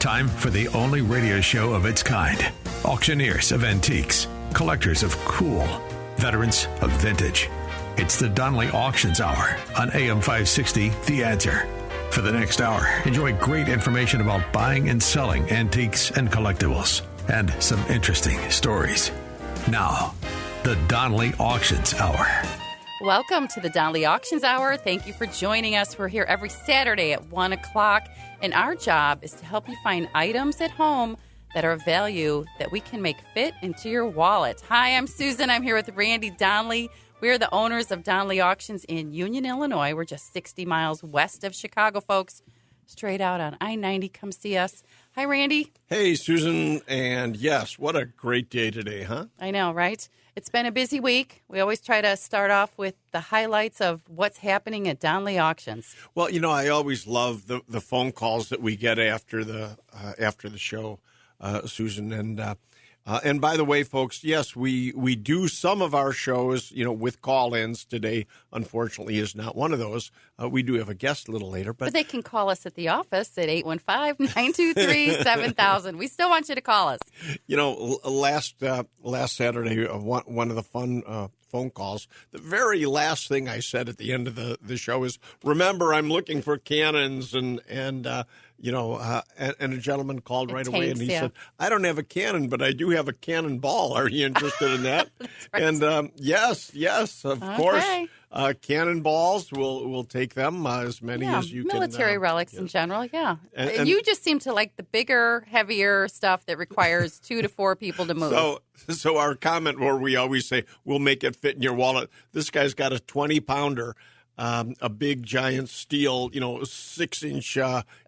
Time for the only radio show of its kind. Auctioneers of antiques, collectors of cool, veterans of vintage. It's the Donnelly Auctions Hour on AM 560, The Answer. For the next hour, enjoy great information about buying and selling antiques and collectibles, and some interesting stories. Now, the Donnelly Auctions Hour. Welcome to the Donnelly Auctions Hour. Thank you for joining us. We're here every Saturday at 1 o'clock, and our job is to help you find items at home that are of value that we can make fit into your wallet. Hi, I'm Susan. I'm here with Randy Donnelly. We are the owners of Donnelly Auctions in Union, Illinois. We're just 60 miles west of Chicago, folks. Straight out on I-90. Come see us. Hi, Randy. Hey, Susan. And yes, what a great day today, huh? I know, right? It's been a busy week. We always try to start off with the highlights of what's happening at Donnelly Auctions. Well, you know, I always love the phone calls that we get after the show, Susan. And by the way, folks, yes, we do some of our shows, you know, with call-ins. Today, unfortunately, is not one of those. We do have a guest a little later. But they can call us at the office at 815-923-7000. We still want you to call us. You know, last Saturday, one of the fun phone calls, the very last thing I said at the end of the show is, remember, I'm looking for cannons and a gentleman called right away and he said, I don't have a cannon, but I do have a cannonball. Are you interested in that? Right. And yes, of course. Cannonballs, we'll take them, as many as you can. Military relics in general, yeah. And you just seem to like the bigger, heavier stuff that requires 2 to 4 people to move. So our comment where we always say, we'll make it fit in your wallet. This guy's got a 20-pounder. A big, giant steel, 6-inch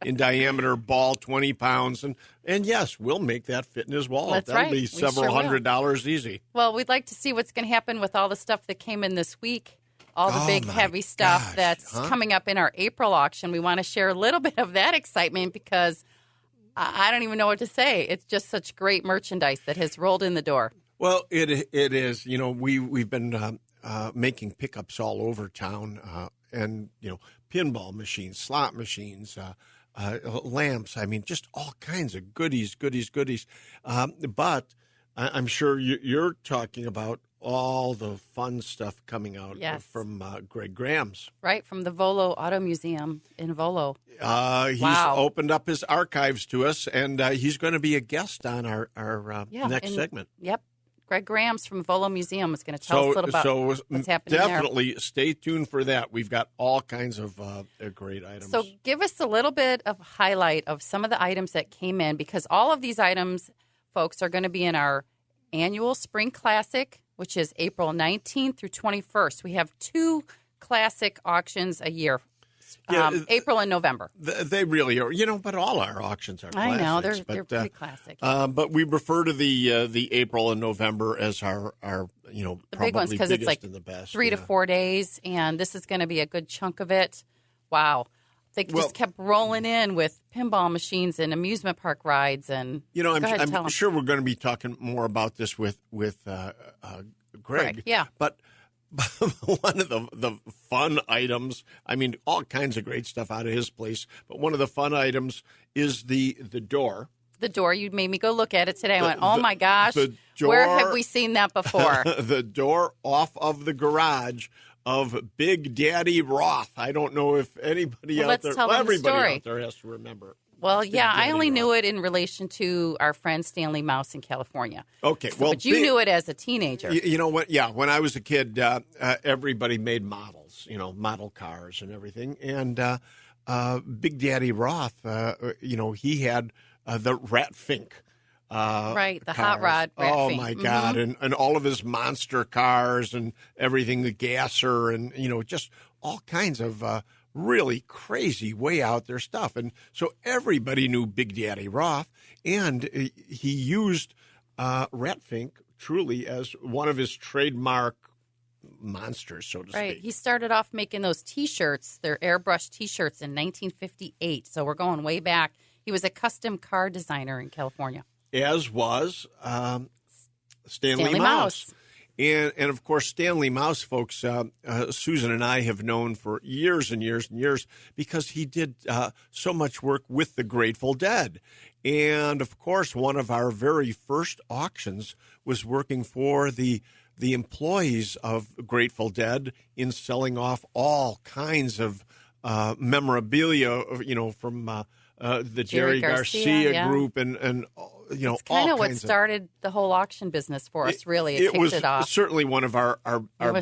in diameter ball, 20 pounds. And yes, we'll make that fit in his wallet. That'll be several $100 easy. Well, we'd like to see what's going to happen with all the stuff that came in this week, all the big, heavy stuff that's coming up in our April auction. We want to share a little bit of that excitement because I don't even know what to say. It's just such great merchandise that has rolled in the door. Well, it is. You know, we've been making pickups all over town, and pinball machines, slot machines, lamps. I mean, just all kinds of goodies. But I'm sure you're talking about all the fun stuff coming out from Greg Graham's. Right, from the Volo Auto Museum in Volo. He's opened up his archives to us, and he's going to be a guest on our next segment. Yep. Greg Graham's from Volo Museum is going to tell us a little about what's happening definitely stay tuned for that. We've got all kinds of great items. So give us a little bit of highlight of some of the items that came in, because all of these items, folks, are going to be in our annual Spring Classic, which is April 19th through 21st. We have 2 classic auctions a year. April and November. They really are, but all our auctions are classics. I know, they're pretty classic. But we refer to the April and November as our the probably big ones, because it's like and the best. 3 to 4 days, and this is going to be a good chunk of it. Wow. They just kept rolling in with pinball machines and amusement park rides. And I'm sure we're going to be talking more about this with Greg. Yeah. But one of the fun items, I mean, all kinds of great stuff out of his place, but one of the fun items is the door. The door. You made me go look at it today. I went, oh, my gosh, where have we seen that before? The door off of the garage of Big Daddy Roth. I don't know if anybody out there, everybody out there has to remember. Well, I only knew it in relation to our friend Stanley Mouse in California. Okay, but you knew it as a teenager. You know what? Yeah, when I was a kid, everybody made models, model cars and everything. And Big Daddy Roth, he had the Rat Fink. The cars. hot rod. Rat oh Fink. My God! Mm-hmm. And all of his monster cars and everything, the Gasser, and just all kinds of really crazy, way out there stuff. And so everybody knew Big Daddy Roth, and he used Rat Fink truly as one of his trademark monsters, so to speak. Right. He started off making those T-shirts, their airbrush T-shirts in 1958. So we're going way back. He was a custom car designer in California. As was Stanley Mouse. And of course, Stanley Mouse, folks, Susan and I have known for years and years and years because he did so much work with the Grateful Dead. And, of course, one of our very first auctions was working for the employees of Grateful Dead in selling off all kinds of memorabilia, from the Jerry Garcia group and it's kind of what started the whole auction business for us, really. It kicked it off. Certainly one of our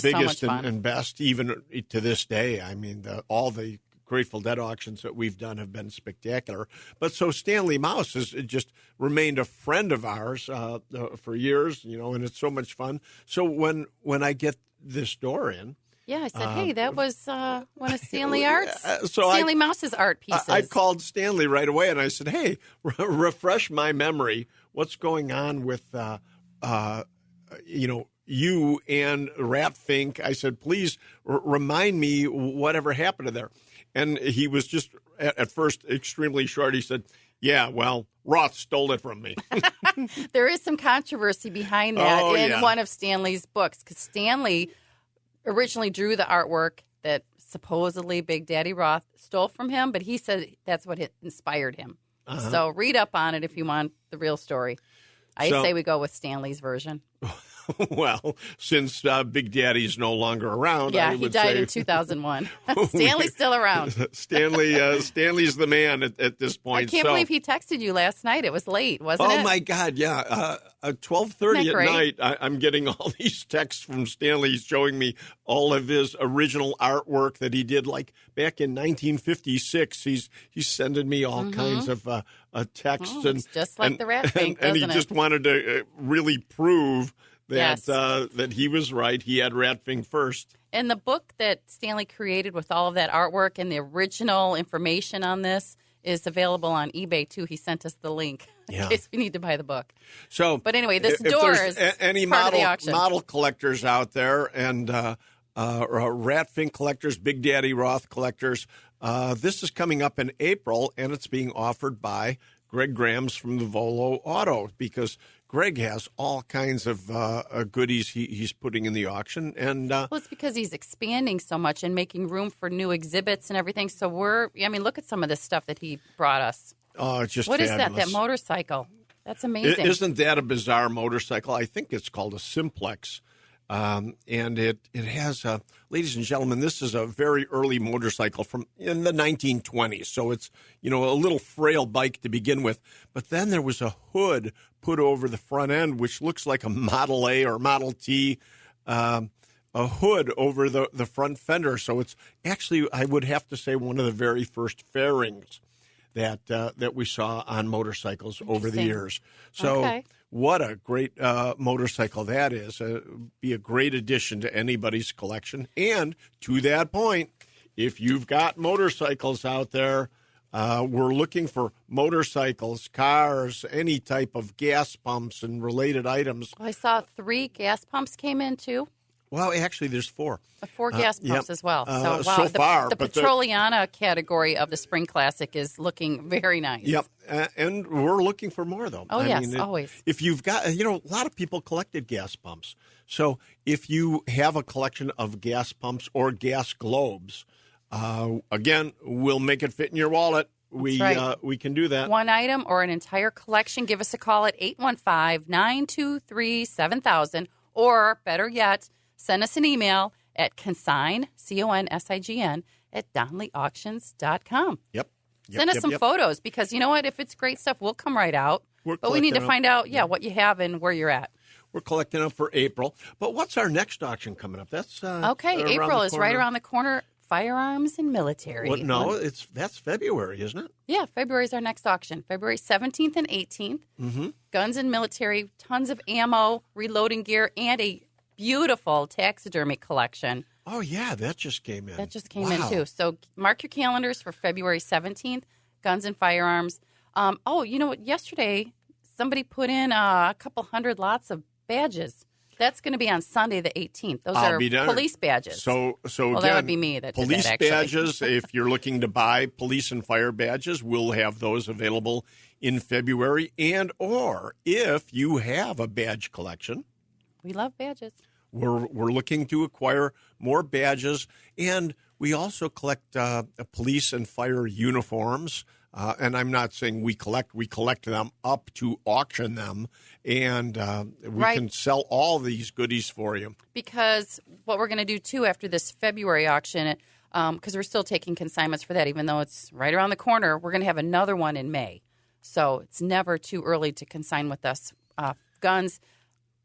biggest and best, even to this day. I mean, all the Grateful Dead auctions that we've done have been spectacular. But so Stanley Mouse has just remained a friend of ours for years, and it's so much fun. So when I get this door in, yeah, I said, hey, that was one of Stanley Stanley Mouse's art pieces. I called Stanley right away, and I said, hey, refresh my memory. What's going on with, you and Rat Fink? I said, please remind me whatever happened to there. And he was just, at first, extremely short. He said, yeah, well, Roth stole it from me. There is some controversy behind that one of Stanley's books, because Stanley originally drew the artwork that supposedly Big Daddy Roth stole from him, but he said that's what inspired him. Uh-huh. So read up on it if you want the real story. I say we go with Stanley's version. Well, since Big Daddy's no longer around, yeah, he died in 2001. Stanley's still around. Stanley's the man at this point. I can't believe he texted you last night. It was late, wasn't it? Oh my God, yeah. 12:30 at night, I'm getting all these texts from Stanley showing me all of his original artwork that he did, like back in 1956. He's sending me all kinds of texts, and just like the Rat Fink, and he just wanted to really prove that yes. That he was right. He had Rat Fink first. And the book that Stanley created with all of that artwork and the original information on this is available on eBay, too. He sent us the link in case we need to buy the book. But anyway, this door is any part of the auction. Model collectors out there and Rat Fink collectors, Big Daddy Roth collectors, this is coming up in April, and it's being offered by Greg Grams from the Volo Auto, because Greg has all kinds of goodies he's putting in the auction. And well, it's because he's expanding so much and making room for new exhibits and everything. So look at some of this stuff that he brought us. Oh, it's just What fabulous. is that motorcycle? That's amazing. Isn't that a bizarre motorcycle? I think it's called a Simplex. And it has, ladies and gentlemen, this is a very early motorcycle from in the 1920s. So it's, a little frail bike to begin with. But then there was a hood put over the front end, which looks like a Model A or Model T, a hood over the front fender. So it's actually, I would have to say, one of the very first fairings that we saw on motorcycles over the years. So what a great motorcycle that is. Be a great addition to anybody's collection. And to that point, if you've got motorcycles out there, we're looking for motorcycles, cars, any type of gas pumps and related items. I saw 3 gas pumps came in, too. Well, actually, there's 4. 4 gas pumps as well. So, wow, so far. The Petroliana category of the Spring Classic is looking very nice. Yep. And we're looking for more, though. Oh, yes, always. If you've got, a lot of people collected gas pumps. So if you have a collection of gas pumps or gas globes, again, we'll make it fit in your wallet. We can do that. One item or an entire collection, give us a call at 815-923-7000, or better yet, send us an email at consign, CONSIGN, at DonleyAuctions.com. Yep. Send us some photos, because you know what? If it's great stuff, we'll come right out. But we need to find out, what you have and where you're at. We're collecting them for April. But what's our next auction coming up? That's April is right around the corner. Firearms and military. Well, no, that's February, isn't it? Yeah, February is our next auction. February 17th and 18th. Mm-hmm. Guns and military, tons of ammo, reloading gear, and a beautiful taxidermy collection. Oh, yeah, that just came in. That just came in, too. So mark your calendars for February 17th, guns and firearms. You know what? Yesterday, somebody put in a couple hundred lots of badges. That's going to be on Sunday the 18th. Those are police badges. So again, that would be me that did police that, actually. badges, if you're looking to buy police and fire badges, we'll have those available in February. And or if you have a badge collection. We love badges. We're looking to acquire more badges, and we also collect police and fire uniforms. and I'm not saying we collect them up to auction them, and we can sell all these goodies for you. Because what we're going to do, too, after this February auction, because we're still taking consignments for that, even though it's right around the corner, we're going to have another one in May. So it's never too early to consign with us guns,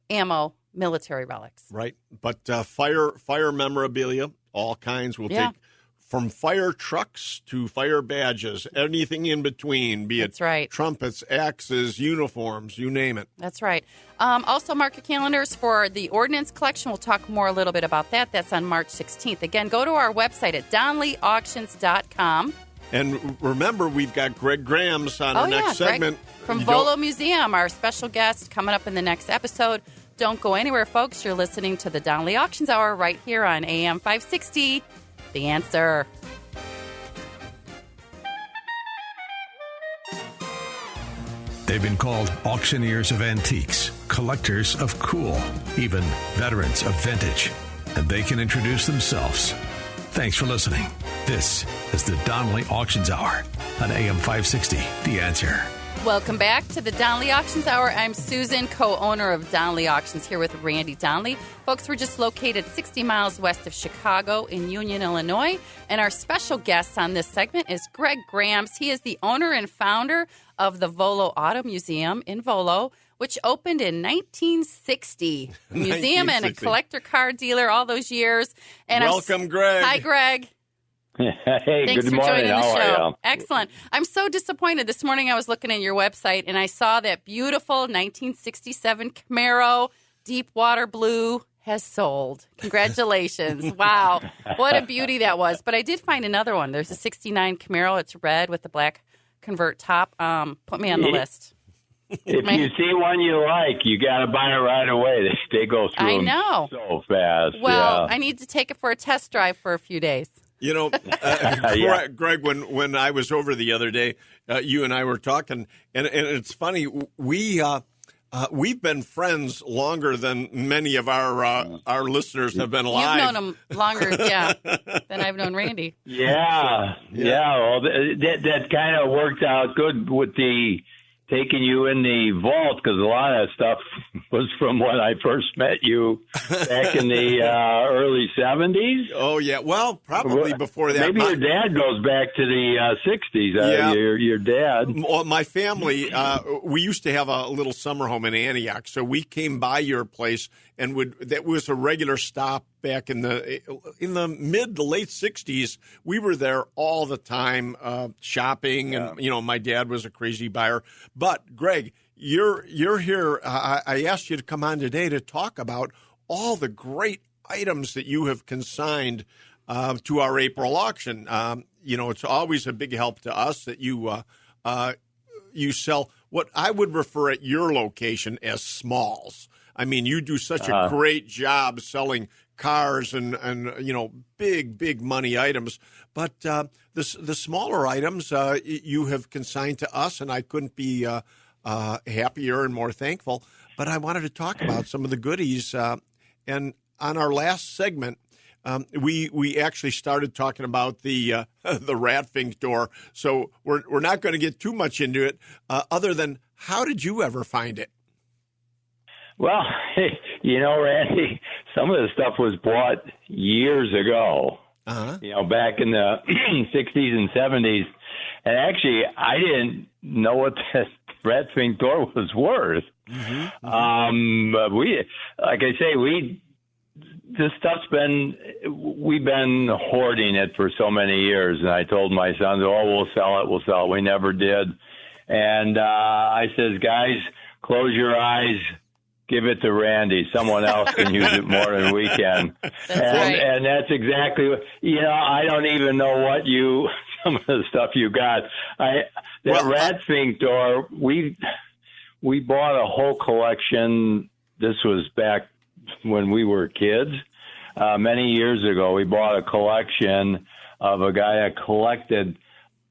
ammo, military relics. Right. But fire memorabilia, all kinds. We'll take from fire trucks to fire badges, anything in between, be it trumpets, axes, uniforms, you name it. That's right. Also, mark your calendars for the Ordnance Collection. We'll talk more a little bit about that. That's on March 16th. Again, go to our website at DonleyAuctions.com. And remember, we've got Greg Grams on our next segment. From Volo Museum, our special guest coming up in the next episode. Don't go anywhere, folks. You're listening to the Donnelly Auctions Hour right here on AM 560. The Answer. They've been called auctioneers of antiques, collectors of cool, even veterans of vintage. And they can introduce themselves. Thanks for listening. This is the Donnelly Auctions Hour on AM 560, The Answer. Welcome back to the Donnelly Auctions Hour. I'm Susan, co-owner of Donnelly Auctions, here with Randy Donnelly. Folks, we're just located 60 miles west of Chicago in Union, Illinois. And our special guest on this segment is Greg Grams. He is the owner and founder of the Volo Auto Museum in Volo, which opened in 1960. A museum and a collector car dealer all those years. And welcome, Greg. Hi, Greg. Hey, thanks good for morning. joining the How show. are you? Excellent. I'm so disappointed. This morning I was looking at your website and I saw that beautiful 1967 Camaro deep water blue has sold. Congratulations. Wow. What a beauty that was. But I did find another one. There's a 69 Camaro. It's red with the black convert top. Put me on the list. If you see one you like, you got to buy it right away. They go through them so fast. Well, I need to take it for a test drive for a few days. You know, Greg, when I was over the other day, you and I were talking, and it's funny, we've been friends longer than many of our listeners have been alive. You've known them longer, than I've known Randy. Yeah. Well, that kind of worked out good with the taking you in the vault, because a lot of that stuff was from when I first met you back in the early 70s. Oh, yeah. Well, probably before that. Maybe your dad goes back to the 60s, your dad. Well, my family, we used to have a little summer home in Antioch, so we came by your place, and that was a regular stop back in the mid to late 60s. We were there all the time shopping, and my dad was a crazy buyer. But Greg, you're here. I asked you to come on today to talk about all the great items that you have consigned to our April auction. It's always a big help to us that you sell what I would refer at your location as smalls. I mean, you do such a great job selling cars and big money items, but the smaller items you have consigned to us, and I couldn't be happier and more thankful. But I wanted to talk about some of the goodies, and on our last segment, we actually started talking about the Ratfink door. So we're not going to get too much into it, other than how did you ever find it? Well, Randy, some of the stuff was bought years ago, back in the 60s and 70s. And actually, I didn't know what that Ratfink door was worth. This stuff's we've been hoarding it for so many years. And I told my sons, we'll sell it. We never did. And I says, guys, close your eyes. Give it to Randy. Someone else can use it more than we can. And that's exactly what, I don't even know some of the stuff you got. Ratfink door, we bought a whole collection. This was back when we were kids. Many years ago, we bought a collection of a guy that collected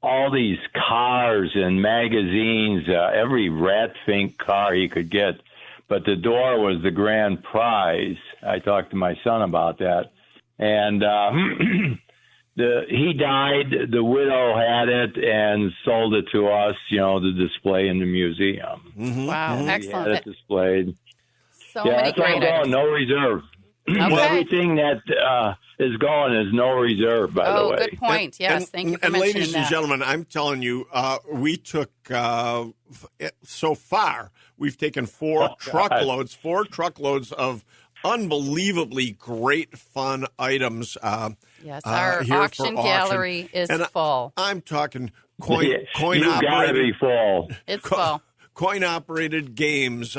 all these cars and magazines, every Ratfink car he could get. But the door was the grand prize. I talked to my son about that. And he died. The widow had it and sold it to us, to display in the museum. Wow, We had excellent. it displayed. So many that's all great going. items. No reserve. Okay. Everything that is going is no reserve, by the way. Good point. Yes, thank you for and mentioning ladies that. and gentlemen, I'm telling you, we took so far we've taken four truckloads of unbelievably great fun items. Yes, our here for auction gallery is And full. I'm talking coin You gotta operated. be full. It's full. Coin operated games.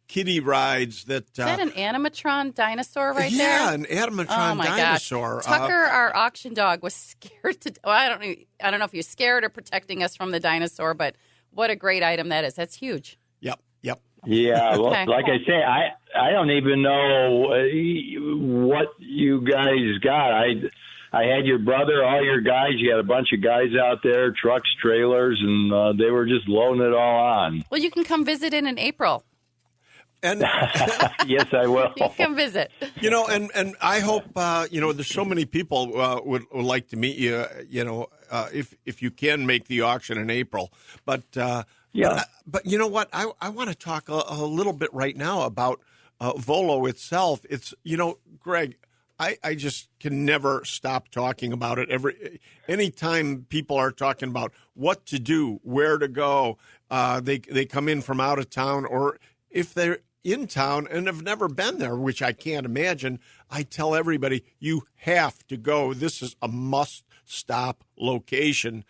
Kiddie rides that. Is that an animatron dinosaur right there? Yeah, an animatron Oh my dinosaur. gosh. Tucker, our auction dog, was scared to. Well, I don't know if he was scared or protecting us from the dinosaur, but what a great item that is. That's huge. Yep. Yeah, well, Okay. like I say, I don't even know what you guys got. I had your brother, all your guys. You had a bunch of guys out there, trucks, trailers, and they were just loading it all on. Well, you can come visit in April. And Yes, I will. You can come visit. and I hope there's so many people would like to meet you. If you can make the auction in April, but Yeah. But you know what? I want to talk a little bit right now about Volo itself. It's Greg. I just can never stop talking about it. Anytime people are talking about what to do, where to go, they come in from out of town, or if they're in town and have never been there, which I can't imagine, I tell everybody, you have to go. This is a must-stop location.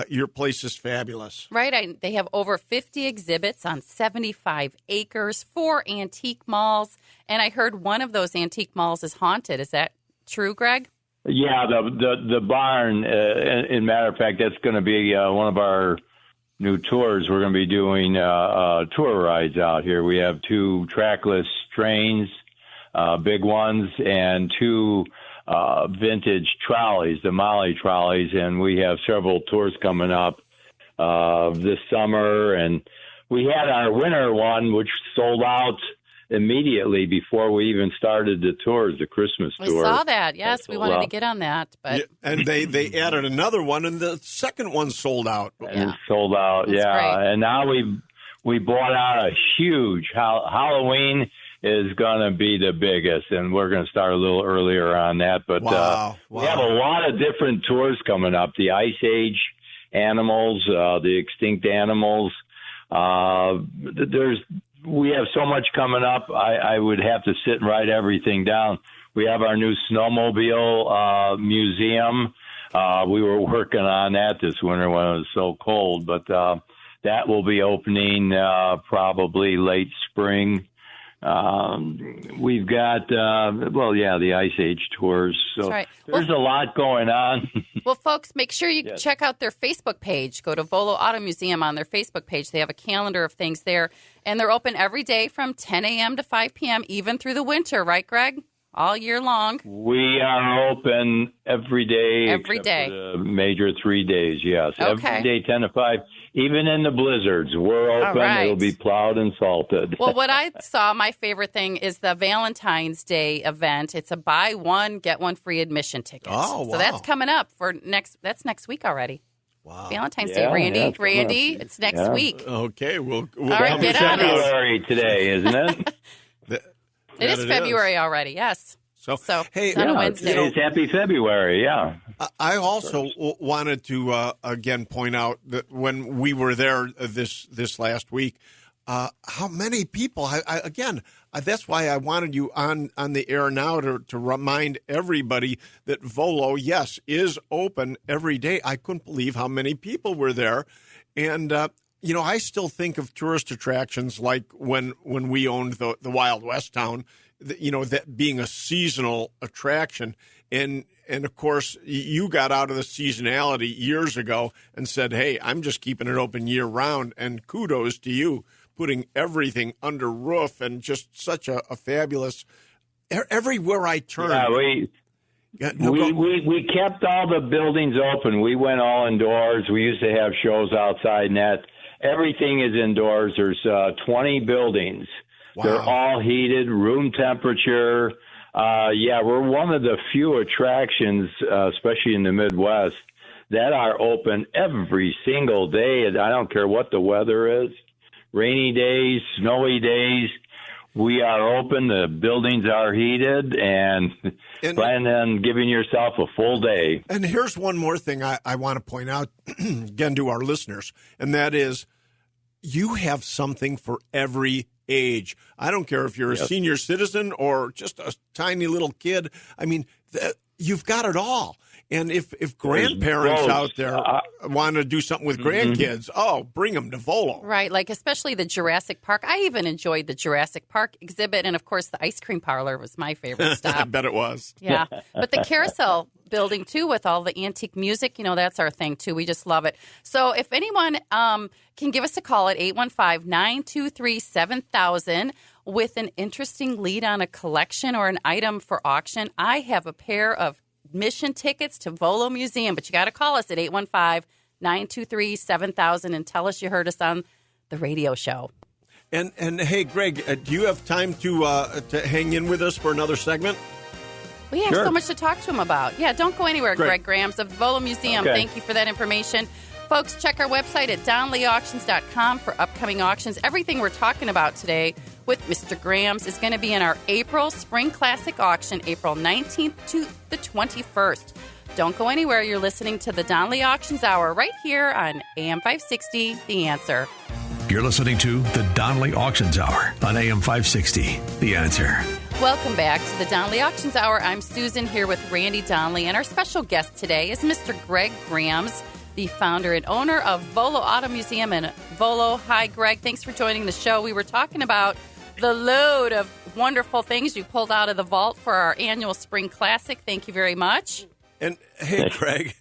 Your place is fabulous. Right. They have over 50 exhibits on 75 acres, 4 antique malls. And I heard one of those antique malls is haunted. Is that true, Greg? Yeah, the barn. In matter of fact, that's going to be one of our new tours. We're going to be doing tour rides out here. We have 2 trackless trains, big ones, and 2 vintage trolleys, the Molly trolleys, and we have several tours coming up this summer. And we had our winter one, which sold out immediately before we even started the tours, the Christmas We tour. saw that. Yes, we sold wanted to out. get on that. But Yeah, and they added another one, and the second one sold out. And it sold out, That's yeah. great. And now we bought out a huge Halloween is going to be the biggest, and we're going to start a little earlier on that. But Wow. we have a lot of different tours coming up. The Ice Age animals, the extinct animals. We have so much coming up. I would have to sit and write everything down. We have our new snowmobile museum. We were working on that this winter when it was so cold, but that will be opening probably late spring. We've got, the Ice Age tours. So That's right. there's a lot going on. Well, folks, make sure you check out their Facebook page. Go to Volo Auto Museum on their Facebook page. They have a calendar of things there, and they're open every day from 10 a.m. to 5 p.m., even through the winter, right, Greg? All year long. We are open every day. Every except day. for the major 3 days, yes. Okay. Every day, 10 to 5. Even in the blizzards, we're open. right. It'll be plowed and salted. Well, what I saw, my favorite thing is the Valentine's Day event. It's a buy one, get one free admission ticket. Oh, wow. So that's coming up that's next week already. Wow. Valentine's Yeah, Day, Randy. yeah, it's coming Randy, up. it's next Yeah. week. Okay, we'll right, come get check on it. out. February today, isn't it? It is February already, yes. So, So hey, it's on a Yeah, Wednesday. it's Happy February, yeah. I also wanted to again point out that when we were there this last week, how many people? That's why I wanted you on the air now to remind everybody that Volo, yes, is open every day. I couldn't believe how many people were there, and I still think of tourist attractions like when we owned the Wild West town. That being a seasonal attraction. And of course, you got out of the seasonality years ago and said, hey, I'm just keeping it open year round. And kudos to you, putting everything under roof and just such a fabulous, everywhere I turn. Yeah, we kept all the buildings open. We went all indoors. We used to have shows outside and that. Everything is indoors. There's 20 buildings. Wow. They're all heated, room temperature. yeah, we're one of the few attractions, especially in the Midwest, that are open every single day. I don't care what the weather is, rainy days, snowy days. We are open. The buildings are heated, and plan on giving yourself a full day. And here's one more thing I want to point out, again, to our listeners, and that is you have something for every age. I don't care if you're a senior citizen or just a tiny little kid. I mean, you've got it all. And if grandparents out there want to do something with grandkids, bring them to Volo. Right, like especially the Jurassic Park. I even enjoyed the Jurassic Park exhibit, and of course the ice cream parlor was my favorite stop. I bet it was. Yeah, but the carousel building too, with all the antique music, that's our thing too. We just love it. So if anyone can give us a call at 815-923-7000 with an interesting lead on a collection or an item for auction, I have a pair of admission tickets to Volo Museum, but you got to call us at 815-923-7000 and tell us you heard us on the radio show. And hey, Greg, do you have time to hang in with us for another segment? We have so much to talk to him about. Yeah, don't go anywhere, Greg Grams of the Volo Museum. Okay. Thank you for that information. Folks, check our website at DonleyAuctions.com for upcoming auctions. Everything we're talking about today with Mr. Grams is going to be in our April Spring Classic Auction, April 19th to the 21st. Don't go anywhere. You're listening to the Donley Auctions Hour right here on AM 560, The Answer. You're listening to the Donley Auctions Hour on AM 560, The Answer. Welcome back to the Donley Auctions Hour. I'm Susan here with Randy Donley, and our special guest today is Mr. Greg Grams, the founder and owner of Volo Auto Museum in Volo. Hi, Greg. Thanks for joining the show. We were talking about the load of wonderful things you pulled out of the vault for our annual Spring Classic. Thank you very much. And hey, Greg,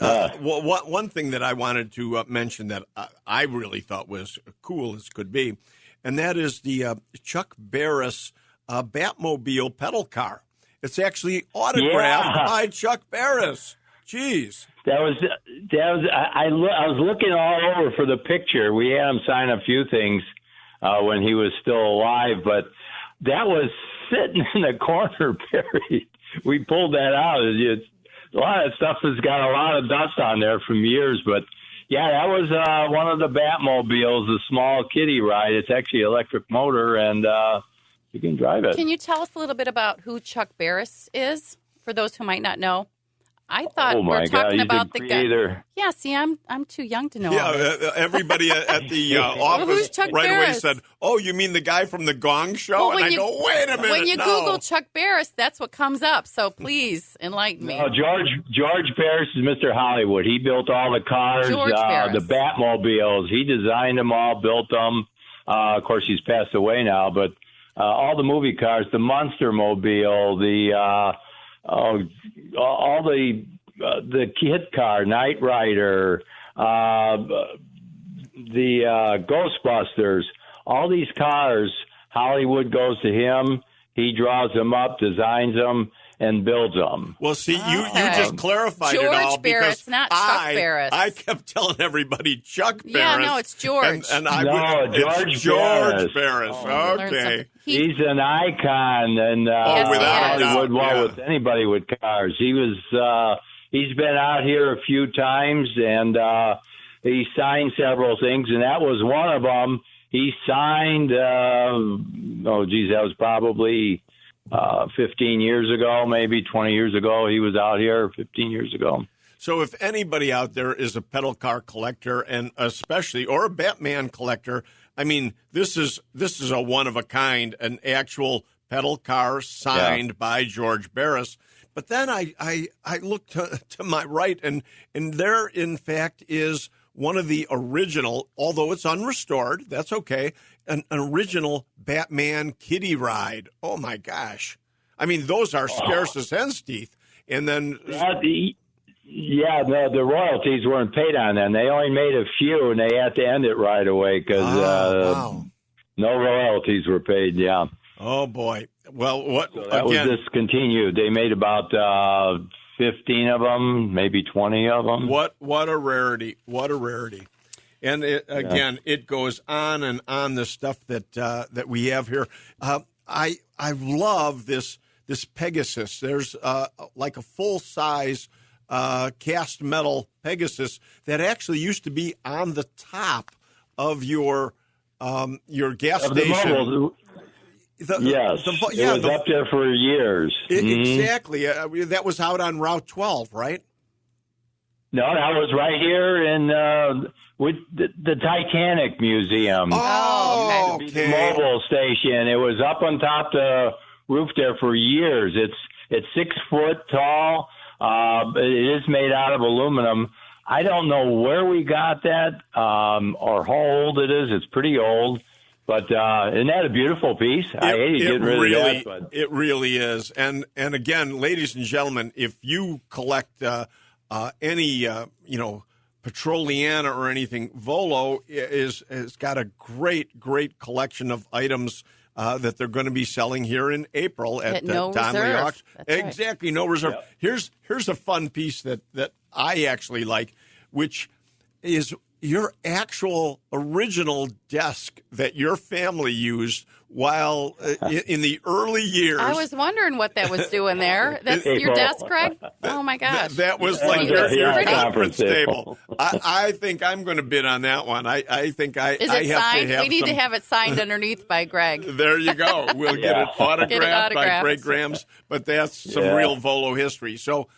one thing that I wanted to mention that I really thought was cool as could be, and that is the Chuck Barris Batmobile pedal car. It's actually autographed by Chuck Barris. Jeez. I was looking all over for the picture. We had him sign a few things when he was still alive, but that was sitting in the corner buried. We pulled that out. A lot of stuff has got a lot of dust on there from years, but yeah, that was one of the Batmobiles, the small kiddie ride. It's actually an electric motor, and you can drive it. Can you tell us a little bit about who Chuck Barris is, for those who might not know? I thought we were talking about the guy. Yeah, see, I'm too young to know. Yeah, everybody at the office right away said, "Oh, you mean the guy from the Gong Show?" Well, and I go, "Wait a minute." When you Google Chuck Barris, that's what comes up. So please enlighten me. George Barris is Mr. Hollywood. He built all the cars, the Batmobiles. He designed them all, built them. Of course, he's passed away now, but all the movie cars, the Monster Mobile, all the kid car, Knight Rider, the Ghostbusters, all these cars, Hollywood goes to him. He draws them up, designs them, and builds them. Well, see, you just clarified it all. George Barris, not Chuck Barris. I kept telling everybody Chuck Barris. Yeah, no, it's George. It's George Barris. Okay. He's an icon, and Hollywood with anybody with cars. He's been out here a few times, and he signed several things, and that was one of them. He signed, that was probably 15 years ago, maybe 20 years ago. He was out here 15 years ago. So if anybody out there is a pedal car collector, and especially, or a Batman collector, I mean, this is a one of a kind, an actual pedal car signed by George Barris. But then I looked to my right, and there, in fact, is one of the original, although it's unrestored, that's okay, an original Batman kiddie ride. Oh, my gosh. I mean, those are scarce as hen's teeth. And then... the royalties weren't paid on them. They only made a few, and they had to end it right away because no royalties were paid, Oh, boy. Well, that was discontinued. They made about 15 of them, maybe 20 of them. What a rarity. What a rarity. And it goes on and on, the stuff that we have here. I love this Pegasus. There's like a full size cast metal Pegasus that actually used to be on the top of your gas station. It was up there for years. Exactly. That was out on Route 12, right? No, that was right here in with the Titanic Museum. Oh, okay. The mobile station. It was up on top the roof there for years. It's 6 foot tall. It is made out of aluminum. I don't know where we got that or how old it is. It's pretty old. But isn't that a beautiful piece? I hate to get rid of that. But. It really is. And again, ladies and gentlemen, if you collect any, Petroliana or anything, Volo has got a great collection of items that they're going to be selling here in April at no Donnelly reserve. Auction. That's Exactly, no reserve. Yep. Here's a fun piece that I actually like, which is your actual original desk that your family used while in the early years. I was wondering what that was doing there. That's your desk, Greg? Oh, my gosh. That was like your conference table. I think I'm going to bid on that one. I think I Is it I have signed? to have We need some, to have it signed underneath by Greg. There you go. We'll get it autographed by Greg Grams, but that's some real Volo history. So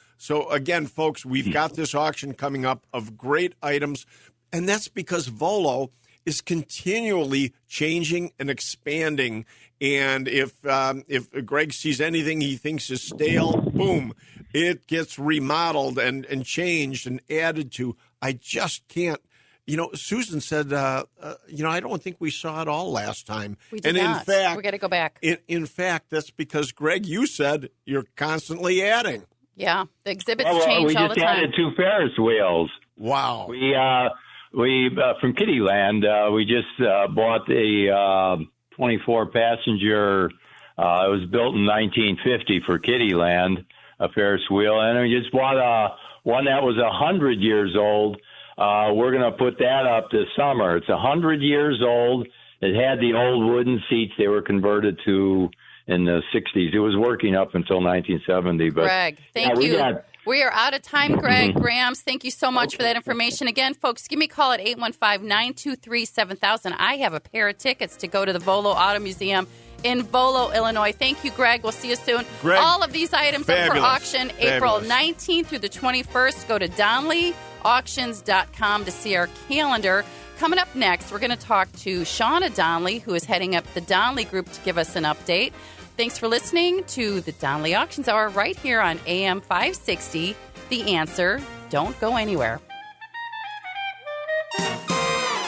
again, folks, we've got this auction coming up of great items, and that's because Volo is continually changing and expanding. And if Greg sees anything he thinks is stale, boom, it gets remodeled and changed and added to. I just can't. Susan said, I don't think we saw it all last time. We did not. In fact, we got to go back. In fact, that's because, Greg, you said you're constantly adding. Yeah, the exhibits change all the time. We just added 2 Ferris wheels. Wow. We from Kittyland, we just bought a 24-passenger. It was built in 1950 for Kittyland, a Ferris wheel, and we just bought one that was 100 years old. We're going to put that up this summer. It's 100 years old. It had the old wooden seats they were converted to in the 60s. It was working up until 1970. But Greg, thank you. We are out of time, Greg Grams. Thank you so much for that information. Again, folks, give me a call at 815-923-7000. I have a pair of tickets to go to the Volo Auto Museum in Volo, Illinois. Thank you, Greg. We'll see you soon. Greg, all of these items up for auction April 19th through the 21st. Go to DonnellyAuctions.com to see our calendar. Coming up next, we're going to talk to Shauna Donnelly, who is heading up the Donnelly Group, to give us an update. Thanks for listening to the Donnelly Auctions Hour right here on AM 560. The Answer. Don't go anywhere.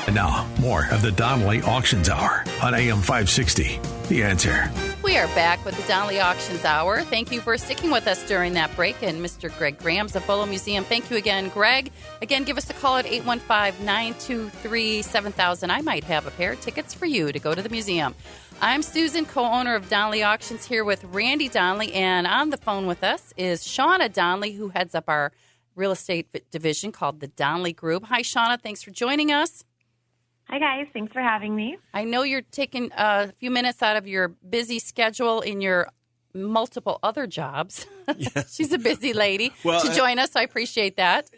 And now, more of the Donnelly Auctions Hour on AM 560. The Answer. We are back with the Donnelly Auctions Hour. Thank you for sticking with us during that break. And Mr. Greg Grams of Volo Museum, thank you again, Greg. Again, give us a call at 815-923-7000. I might have a pair of tickets for you to go to the museum. I'm Susan, co-owner of Donnelly Auctions, here with Randy Donnelly. And on the phone with us is Shauna Donnelly, who heads up our real estate division called the Donnelly Group. Hi, Shauna. Thanks for joining us. Hi, guys. Thanks for having me. I know you're taking a few minutes out of your busy schedule in your multiple other jobs. Yeah. She's a busy lady to join us. I appreciate that.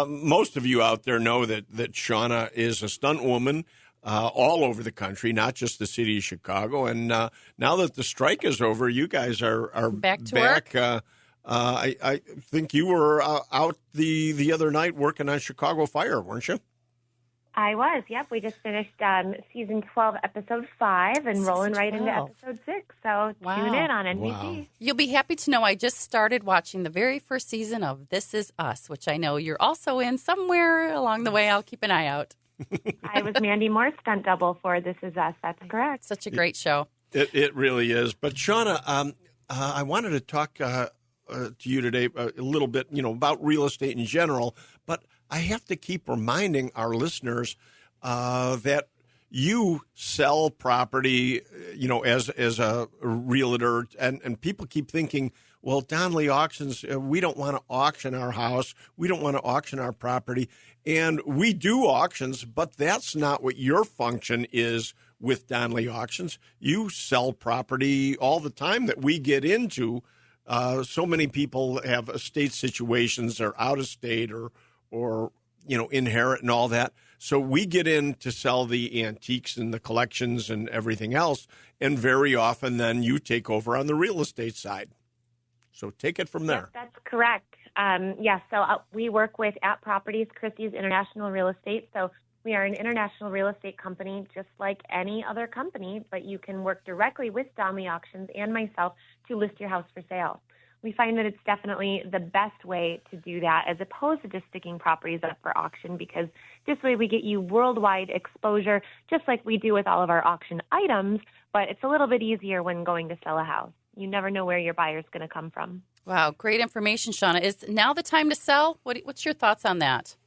Most of you out there know that Shauna is a stunt woman all over the country, not just the city of Chicago. And now that the strike is over, you guys are back to work. I think you were out the other night working on Chicago Fire, weren't you? I was, yep. We just finished season 12, episode 5, and rolling right into episode 6. So tune in on NBC. Wow. You'll be happy to know I just started watching the very first season of This Is Us, which I know you're also in somewhere along the way. I'll keep an eye out. I was Mandy Moore's stunt double for This Is Us. That's correct. Such a great show. It really is. But Shauna, I wanted to talk to you today a little bit, about real estate in general, but I have to keep reminding our listeners that you sell property, as a realtor, and people keep thinking, well, Donnelly Auctions, we don't want to auction our house. We don't want to auction our property. And we do auctions, but that's not what your function is with Donley Auctions. You sell property all the time that we get into. So many people have estate situations, or out of state, or inherit and all that. So we get in to sell the antiques and the collections and everything else, and very often then you take over on the real estate side. So take it from there. Yes, that's correct. So we work with At Properties, Christie's International Real Estate. So we are an international real estate company just like any other company, but you can work directly with Donley Auctions and myself to list your house for sale. We find that it's definitely the best way to do that as opposed to just sticking properties up for auction, because this way we get you worldwide exposure just like we do with all of our auction items, but it's a little bit easier when going to sell a house. You never know where your buyer's going to come from. Wow, great information, Shauna. Is now the time to sell? What's your thoughts on that?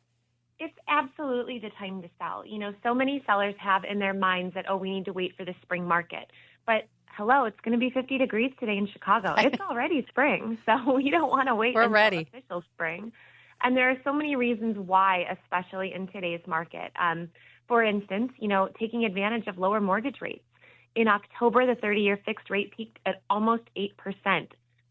It's absolutely the time to sell. So many sellers have in their minds that, we need to wait for the spring market. But hello, it's going to be 50 degrees today in Chicago. It's already spring, so we don't want to wait until official spring. And there are so many reasons why, especially in today's market. For instance, taking advantage of lower mortgage rates. In October, the 30-year fixed rate peaked at almost 8%.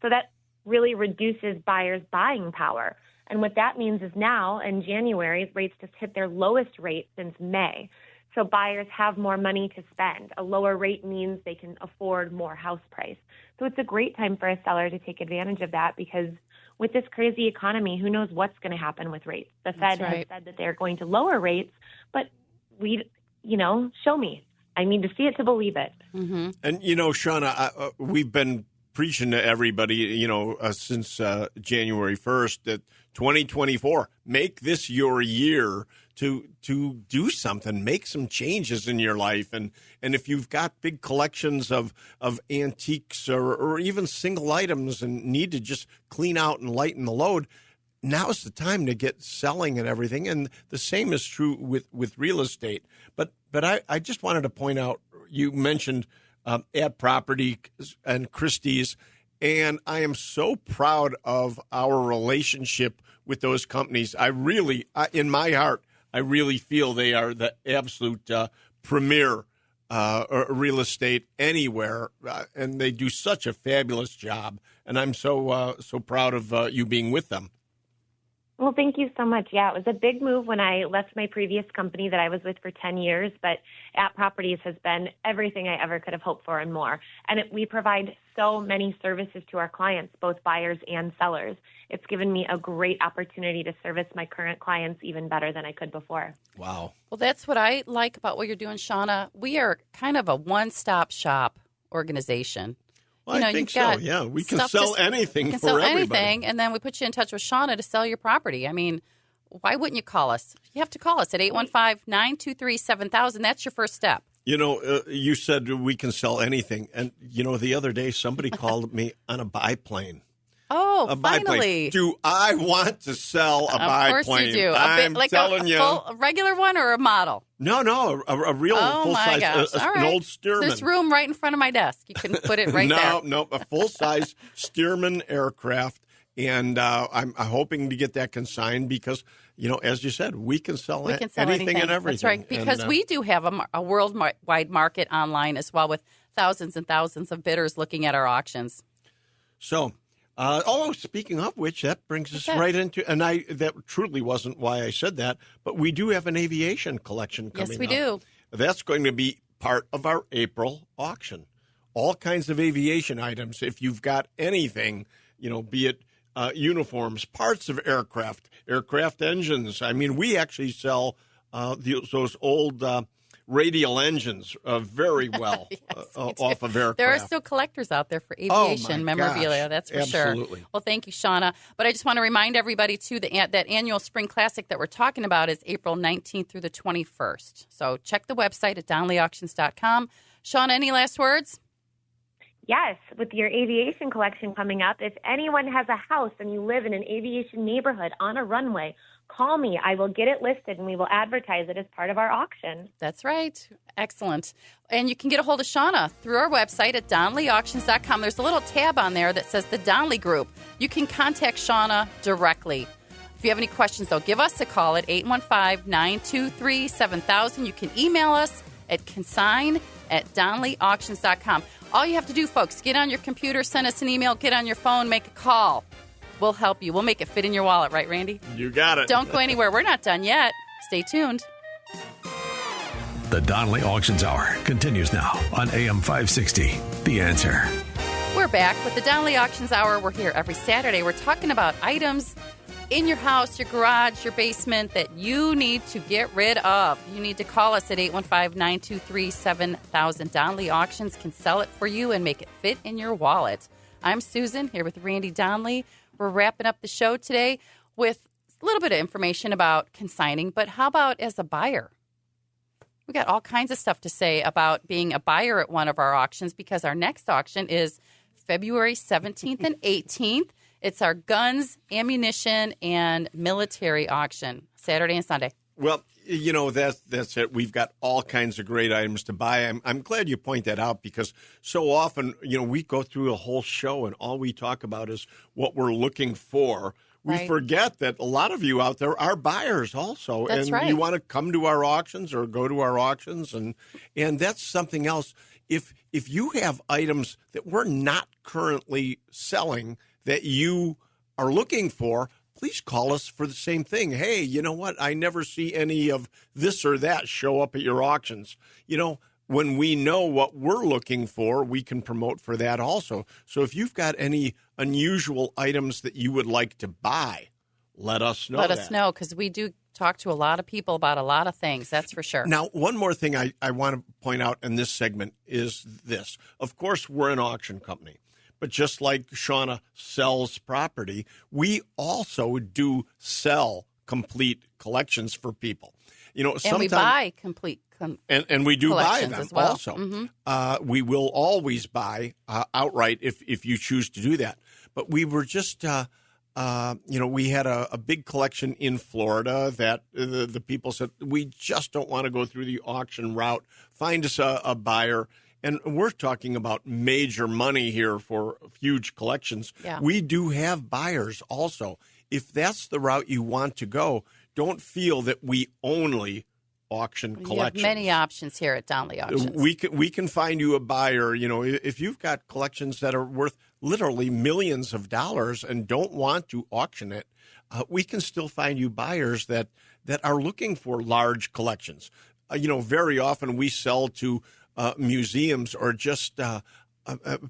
So that really reduces buyers' buying power. And what that means is now, in January, rates just hit their lowest rate since May. So buyers have more money to spend. A lower rate means they can afford more house price. So it's a great time for a seller to take advantage of that, because with this crazy economy, who knows what's going to happen with rates? The Fed has said that they're going to lower rates, but show me. I need to see it to believe it. Mm-hmm. And, Shauna, we've been preaching to everybody, since January 1st that 2024, make this your year to do something, make some changes in your life. And if you've got big collections of antiques or even single items and need to just clean out and lighten the load, now's the time to get selling and everything. And the same is true with real estate. But I just wanted to point out, you mentioned At Property and Christie's, and I am so proud of our relationship with those companies. In my heart, I really feel they are the absolute premier real estate anywhere, and they do such a fabulous job. And I'm so proud of you being with them. Well, thank you so much. Yeah, it was a big move when I left my previous company that I was with for 10 years, but At Properties has been everything I ever could have hoped for and more. And we provide so many services to our clients, both buyers and sellers. It's given me a great opportunity to service my current clients even better than I could before. Wow. Well, that's what I like about what you're doing, Shauna. We are kind of a one-stop shop organization. Well, I think so, yeah. We can sell anything for everybody. Anything, and then we put you in touch with Shauna to sell your property. I mean, why wouldn't you call us? You have to call us at 815-923-7000. That's your first step. You said we can sell anything. And, the other day somebody called me on a biplane. Oh, finally. Biplane. Do I want to sell a biplane? Of course you do. I'm like telling you. A regular one or a model? No, a real full-size, an old Stearman. There's room right in front of my desk. You can put it right there. No, a full-size Stearman aircraft. And I'm hoping to get that consigned because, as you said, we can sell anything and everything. That's right, because we do have a worldwide market online as well with thousands and thousands of bidders looking at our auctions. So... speaking of which, that brings us right into, and that truly wasn't why I said that, but we do have an aviation collection coming up. Yes, we do. That's going to be part of our April auction. All kinds of aviation items. If you've got anything, be it uniforms, parts of aircraft engines. I mean, we actually sell those old radial engines very well off of aircraft. There are still collectors out there for aviation memorabilia, that's for absolutely. Sure. Well, thank you, Shauna. But I just want to remind everybody, too, that annual Spring Classic that we're talking about is April 19th through the 21st. So check the website at DonleyAuctions.com. Shauna, any last words? Yes, with your aviation collection coming up, if anyone has a house and you live in an aviation neighborhood on a runway, call me. I will get it listed, and we will advertise it as part of our auction. That's right. Excellent. And you can get a hold of Shauna through our website at DonleyAuctions.com. There's a little tab on there that says the Donley Group. You can contact Shauna directly. If you have any questions, though, give us a call at 815-923-7000. You can email us at consign@DonleyAuctions.com. All you have to do, folks, get on your computer, send us an email, get on your phone, make a call. We'll help you. We'll make it fit in your wallet, right, Randy? You got it. Don't go anywhere. We're not done yet. Stay tuned. The Donnelly Auctions Hour continues now on AM 560. The Answer. We're back with the Donnelly Auctions Hour. We're here every Saturday. We're talking about items in your house, your garage, your basement that you need to get rid of. You need to call us at 815-923-7000. Donnelly Auctions can sell it for you and make it fit in your wallet. I'm Susan, here with Randy Donnelly. We're wrapping up the show today with a little bit of information about consigning, but how about as a buyer? We got all kinds of stuff to say about being a buyer at one of our auctions because our next auction is February 17th and 18th. It's our guns, ammunition, and military auction, Saturday and Sunday. Well, you know, that's it. We've got all kinds of great items to buy. I'm glad you point that out because so often, you know, we go through a whole show and all we talk about is what we're looking for. We forget that a lot of you out there are buyers also. That's and right. you want to come to our auctions or go to our auctions. And that's something else. If you have items that we're not currently selling that you are looking for, please call us for the same thing. Hey, you know what? I never see any of this or that show up at your auctions. You know, when we know what we're looking for, we can promote for that also. So if you've got any unusual items that you would like to buy, let us know. Let us know because we do talk to a lot of people about a lot of things. That's for sure. Now, one more thing I want to point out in this segment is this. Of course, we're an auction company. But just like Shauna sells property, we also do sell complete collections for people. You know, and we buy complete and we do buy them as well. also. Mm-hmm. We will always buy outright if you choose to do that. But we were just, you know, we had a big collection in Florida that the people said, we just don't want to go through the auction route. Find us a buyer. And we're talking about major money here for huge collections. Yeah. We do have buyers also. If that's the route you want to go, don't feel that we only auction collections. You have many options here at Donnelly Auctions. We can find you a buyer. You know, if you've got collections that are worth literally millions of dollars and don't want to auction it, we can still find you buyers that are looking for large collections. You know, very often we sell to museums or just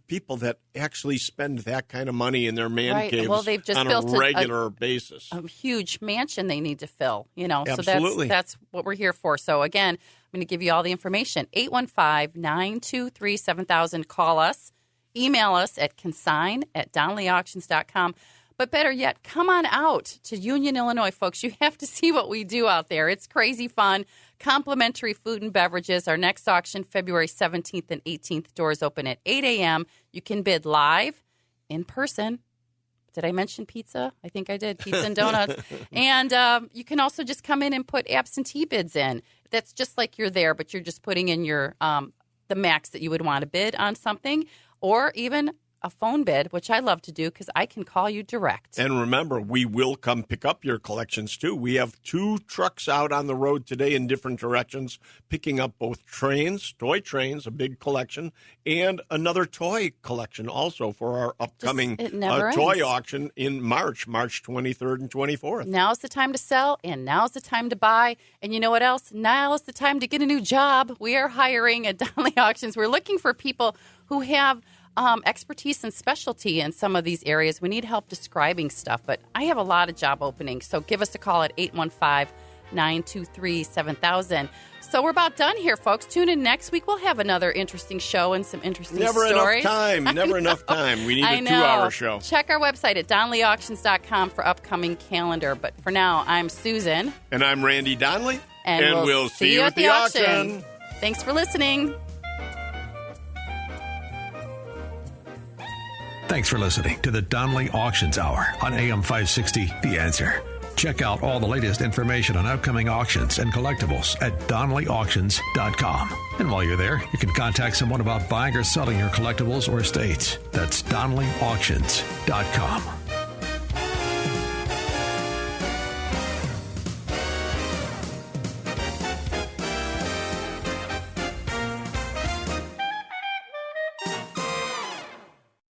people that actually spend that kind of money in their man caves well, they've just on built a regular basis. A huge mansion they need to fill, you know. Absolutely. So that's what we're here for. So, again, I'm going to give you all the information. 815-923-7000. Call us. Email us at consign@DonnellyAuctions.com. But better yet, come on out to Union, Illinois, folks. You have to see what we do out there. It's crazy fun. Complimentary food and beverages. Our next auction, February 17th and 18th. Doors open at 8 a.m. You can bid live, in person. Did I mention pizza? I think I did. Pizza and donuts. And you can also just come in and put absentee bids in. That's just like you're there, but you're just putting in your the max that you would want to bid on something, or even a phone bid, which I love to do because I can call you direct. And remember, we will come pick up your collections, too. We have 2 trucks out on the road today in different directions, picking up both trains, toy trains, a big collection, and another toy collection also for our upcoming toy auction in March 23rd and 24th. Now's the time to sell, and now's the time to buy. And you know what else? Now's the time to get a new job. We are hiring at Donnelly Auctions. We're looking for people who have expertise and specialty in some of these areas. We need help describing stuff, but I have a lot of job openings, so give us a call at 815-923-7000. So we're about done here, folks. Tune in next week. We'll have another interesting show and some interesting stories. Never enough time. We need a 2-hour show. Check our website at DonnellyAuctions.com for upcoming calendar. But for now, I'm Susan. And I'm Randy Donnelly. And we'll see you at the auction. Thanks for listening. Thanks for listening to the Donnelly Auctions Hour on AM 560, The Answer. Check out all the latest information on upcoming auctions and collectibles at DonnellyAuctions.com. And while you're there, you can contact someone about buying or selling your collectibles or estates. That's DonnellyAuctions.com.